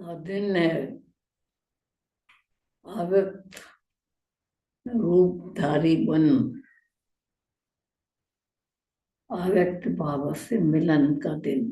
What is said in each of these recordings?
दिन है अव्यक्त रूपधारी बन अव्यक्त बाबा से मिलन का दिन।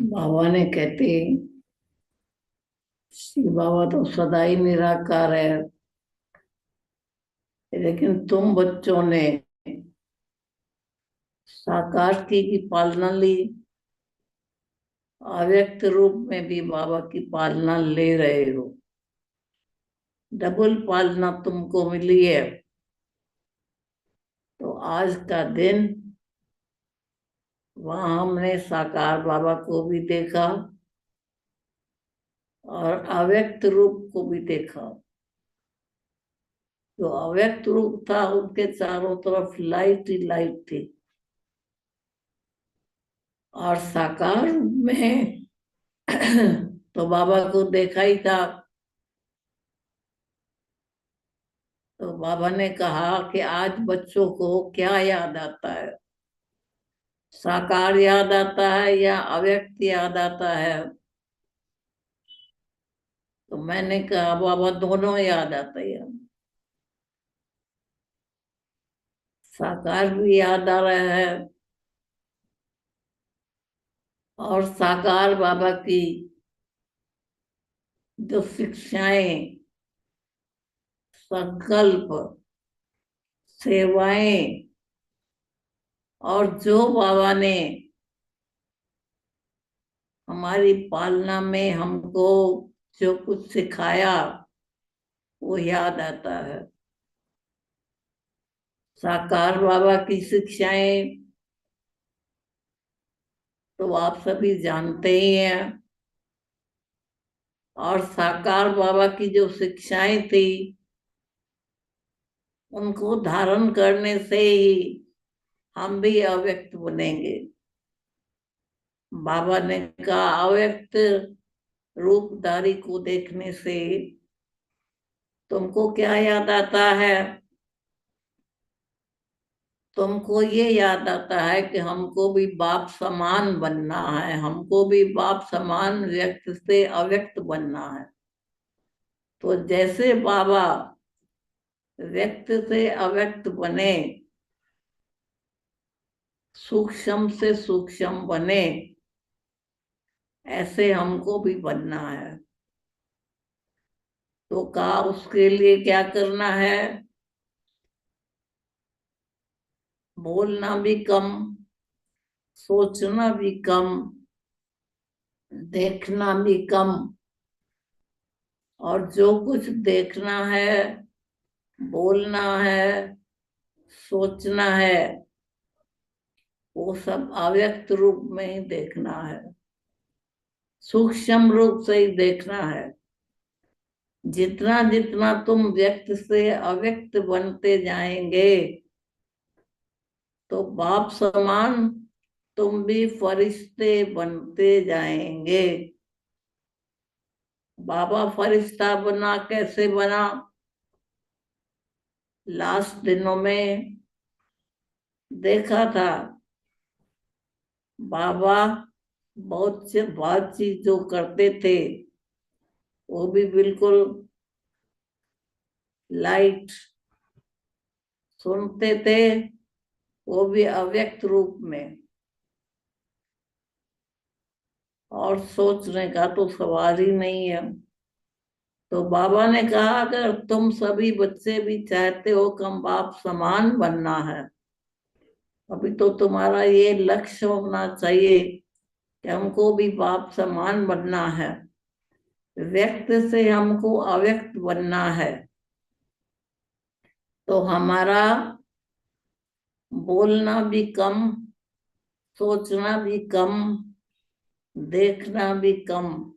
बाबा ने कहते शिव बाबा तो सदा ही निराकार है, लेकिन तुम बच्चों ने साकार की पालना ली, अव्यक्त रूप में भी बाबा की पालना ले रहे हो। डबल पालना तुमको मिली है। तो आज का दिन वहां हमने साकार बाबा को भी देखा और अव्यक्त रूप को भी देखा। जो अव्यक्त रूप था उनके चारों तरफ लाइट ही लाइट थी, और साकार में तो बाबा को देखा ही था। तो बाबा ने कहा कि आज बच्चों को क्या याद आता है, साकार याद आता है या अव्यक्त याद आता है? तो मैंने कहा बाबा दोनों याद आते हैं। साकार भी याद आ रहा है और साकार बाबा की जो शिक्षाएं, संकल्प, सेवाएं, और जो बाबा ने हमारी पालना में हमको जो कुछ सिखाया वो याद आता है। साकार बाबा की शिक्षाएं तो आप सभी जानते ही हैं, और साकार बाबा की जो शिक्षाएं थी उनको धारण करने से ही हम भी अव्यक्त बनेंगे। बाबा ने कहा अव्यक्त रूपधारी को देखने से तुमको क्या याद आता है? तुमको ये याद आता है कि हमको भी बाप समान बनना है, हमको भी बाप समान व्यक्त से अव्यक्त बनना है। तो जैसे बाबा व्यक्त से अव्यक्त बने, सूक्ष्म से सूक्ष्म बने, ऐसे हमको भी बनना है। तो कहा उसके लिए क्या करना है? बोलना भी कम, सोचना भी कम, देखना भी कम, और जो कुछ देखना है, बोलना है, सोचना है, वो सब अव्यक्त रूप में ही देखना है, सूक्ष्म रूप से ही देखना है। जितना जितना तुम व्यक्त से अव्यक्त बनते जाएंगे तो बाप समान तुम भी फरिश्ते बनते जाएंगे। बाबा फरिश्ता बना, कैसे बना? लास्ट दिनों में देखा था बाबा बहुत से बातचीत जो करते थे वो भी बिल्कुल लाइट सुनते थे, वो भी अव्यक्त रूप में। और सोचने का तो सवाल ही नहीं है। तो बाबा ने कहा अगर तुम सभी बच्चे भी चाहते हो कि हम बाप समान बनना है, अभी तो तुम्हारा ये लक्ष्य होना चाहिए कि हमको भी बाप समान बनना है, व्यक्त से हमको अव्यक्त बनना है। तो हमारा बोलना भी कम, सोचना भी कम, देखना भी कम,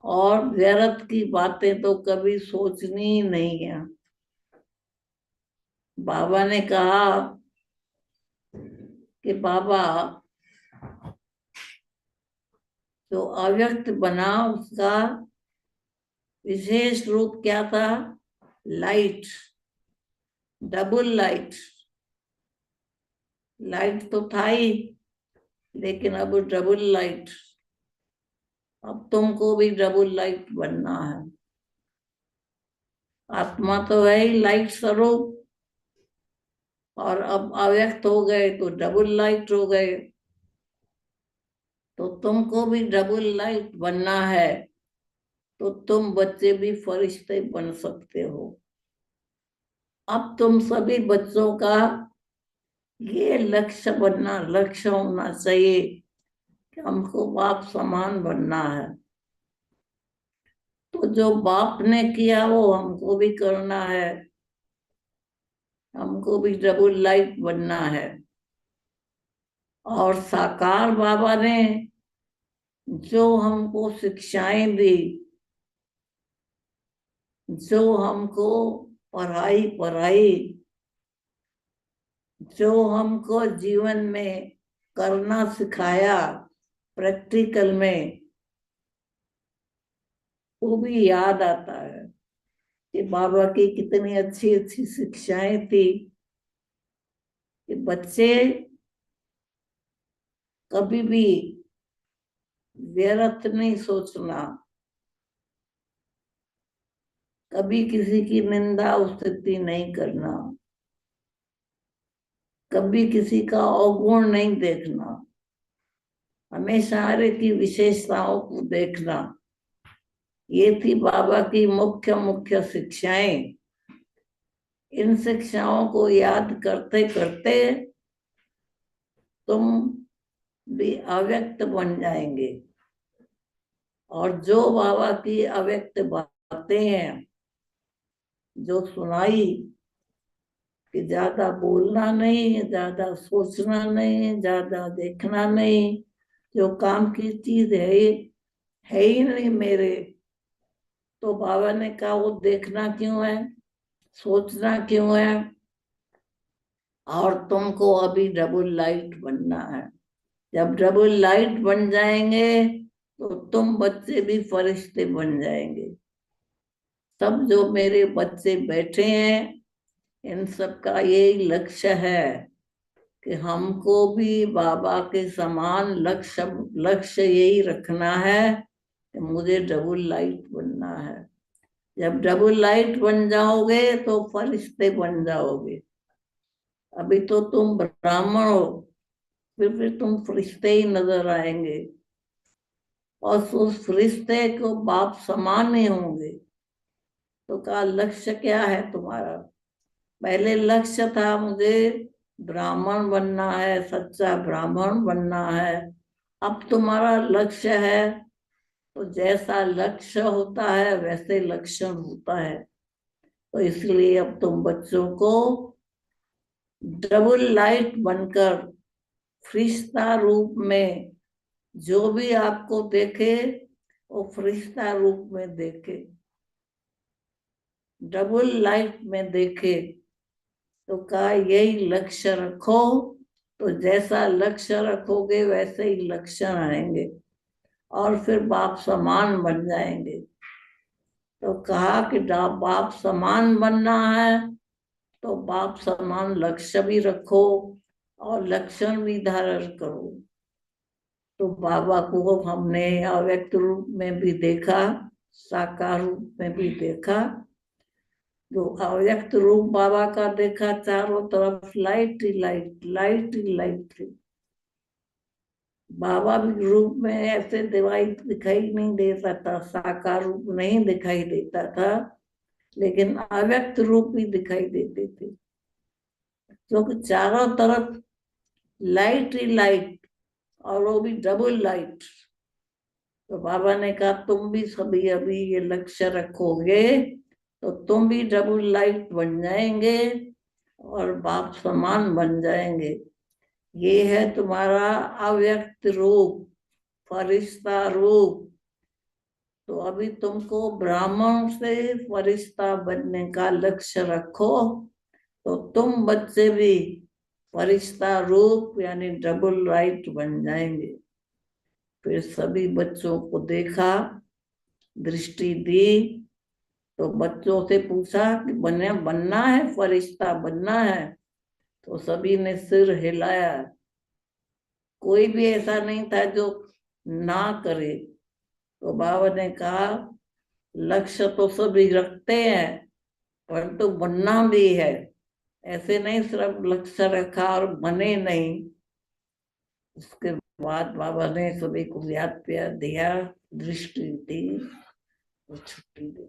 और व्यर्थ की बातें तो कभी सोचनी ही नहीं है। बाबा ने कहा कि बाबा जो अव्यक्त बना उसका विशेष रूप क्या था? Light, double light. लाइट तो था ही, लेकिन अब डबल लाइट, अब तुमको भी डबल लाइट बनना है। आत्मा तो है ही लाइट स्वरूप, और अब अव्यक्त हो गए तो डबल लाइट हो गए। तो तुमको भी डबल लाइट बनना है, तो तुम बच्चे भी फरिश्ते बन सकते हो। अब तुम सभी बच्चों का ये लक्ष्य होना चाहिए कि हमको बाप समान बनना है। तो जो बाप ने किया वो हमको भी करना है, हमको भी डबल लाइट बनना है। और साकार बाबा ने जो हमको शिक्षाएं दी, जो हमको पढ़ाई पढ़ाई, जो हमको जीवन में करना सिखाया प्रैक्टिकल में, वो भी याद आता है कि बाबा की कितनी अच्छी अच्छी शिक्षाएं थी कि बच्चे कभी भी व्यर्थ नहीं सोचना, कभी किसी की निंदा स्तुति नहीं करना, कभी किसी का अवगुण नहीं देखना, हमेशा हर की विशेषताओं को देखना। ये थी बाबा की मुख्य मुख्य शिक्षाएं। इन शिक्षाओं को याद करते करते तुम भी अव्यक्त बन जाएंगे। और जो बाबा की अव्यक्त बातें हैं जो सुनाई, कि ज्यादा बोलना नहीं, ज्यादा सोचना नहीं, ज्यादा देखना नहीं, जो काम की चीज है ही नहीं मेरे। तो बाबा ने कहा वो देखना क्यों है, सोचना क्यों है। और तुमको अभी डबल लाइट बनना है। जब डबल लाइट बन जाएंगे तो तुम बच्चे भी फरिश्ते बन जाएंगे। सब जो मेरे बच्चे बैठे हैं, इन सब का यही लक्ष्य है कि हमको भी बाबा के समान लक्ष्य लक्ष्य यही रखना है कि मुझे डबल लाइट बनना है। जब डबल लाइट बन जाओगे तो फरिश्ते बन जाओगे। अभी तो तुम ब्राह्मण हो, फिर तुम फरिश्ते ही नजर आएंगे, और उस फरिश्ते को बाप समान ही होंगे। तो कहा लक्ष्य क्या है तुम्हारा? पहले लक्ष्य था मुझे ब्राह्मण बनना है, सच्चा ब्राह्मण बनना है। अब तुम्हारा लक्ष्य है, तो जैसा लक्ष्य होता है वैसे लक्षण होता है। तो इसलिए अब तुम बच्चों को डबल लाइट बनकर फरिश्ता रूप में, जो भी आपको देखे वो फरिश्ता रूप में देखे, डबल लाइट में देखे। तो कहा यही लक्ष्य रखो, तो जैसा लक्ष्य रखोगे वैसे ही लक्षण आएंगे, और फिर बाप समान बन जाएंगे। तो कहा कि बाप समान बनना है, तो बाप समान लक्ष्य भी रखो और लक्षण भी धारण करो। तो बाबा को हमने अव्यक्त रूप में भी देखा, साकार रूप में भी देखा। जो अव्यक्त रूप बाबा का देखा, चारों तरफ लाइट ही लाइट, लाइट ही लाइट थी। बाबा भी रूप में ऐसे दिखाई नहीं देता था, साकार रूप नहीं दिखाई देता था, लेकिन अव्यक्त रूप भी दिखाई देते थे, क्योंकि चारों तरफ लाइट ही लाइट, और वो भी डबल लाइट। तो बाबा ने कहा तुम भी सभी अभी ये लक्ष्य रखोगे तो तुम भी डबल लाइट बन जाएंगे और बाप समान बन जाएंगे। ये है तुम्हारा अव्यक्त रूप, फरिश्ता रूप। तो अभी तुमको ब्राह्मण से फरिश्ता बनने का लक्ष्य रखो, तो तुम बच्चे भी फरिश्ता रूप यानी डबल लाइट बन जाएंगे। फिर सभी बच्चों को देखा, दृष्टि दी, तो बच्चों से पूछा कि बनना है, फरिश्ता बनना है? तो सभी ने सिर हिलाया। कोई भी ऐसा नहीं था जो ना करे। तो बाबा ने कहा लक्ष्य तो सभी रखते हैं, परंतु बनना भी है। ऐसे नहीं सिर्फ लक्ष्य रखा और बने नहीं। उसके बाद बाबा ने सभी को याद प्यार दिया, दृष्टि दी और छुट्टी दी।